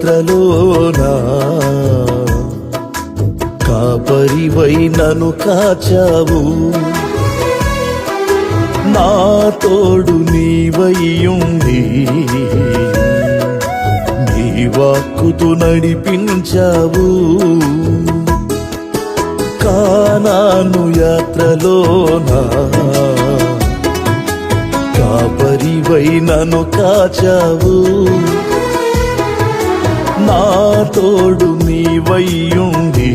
యాత్రలోనా కాపరివై నన్ను కాచావు, నా తోడు నీవయ్యుండి నీ వాక్కుతో నడిపించావు. కానాను యాత్రలోనా కాపరివై నన్ను కాచావు, నా తోడు నీవయ్యుండి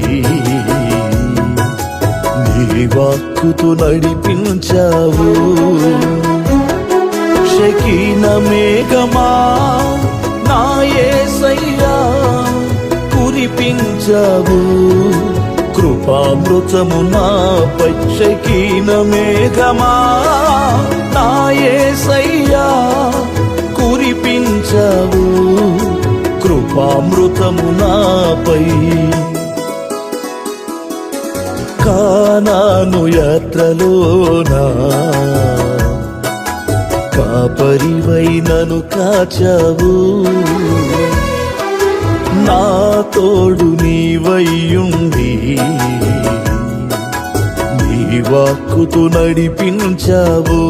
నీ వాక్కుతో నడిపించావు. షకీన మేఘమా నా యేసయ్యా కురిపించావు, కృపామృతము నాపై. షకీన మేఘమా నా యేసయ్యా కురిపించావు, కృపామృతము నాపై. కానాను యాత్రలోనా కాపరివై నన్ను కాచావు, నా తోడు నీవయ్యుండి నీ వాక్కుతో నడిపించావు.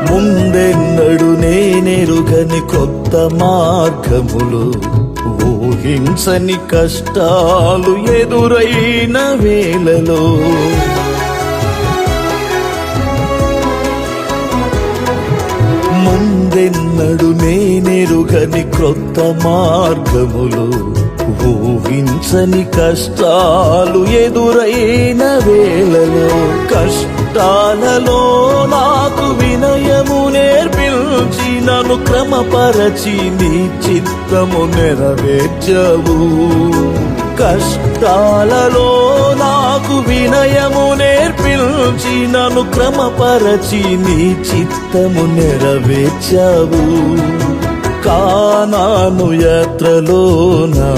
ముందెన్నడు నేనెరుగని కొత్త మార్గములు, ఊహించని కష్టాలు ఎదురైన వేళలో ముందెన్నడు నేనెరుగని క్రొత్త మార్గములు, ఊహించని కష్టాలు ఎదురైన వేళలో కష్టాలలో నాకు వినయము నేర్పించి నన్ను క్రమపరచి నీ చిత్తము నెరవేర్చవు. కష్టాలలో నాకు వినయము నేర్పించి నన్ను క్రమపరచి నీ చిత్తము నెరవేర్చవు. కానాను యాత్రలోనా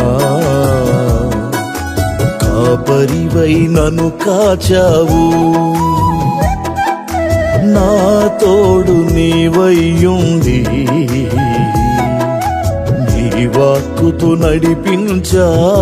కాపరివై నన్ను కాచావు, నా తోడు నీవయ్యుండి నీ వాక్కుతో నడిపించావు.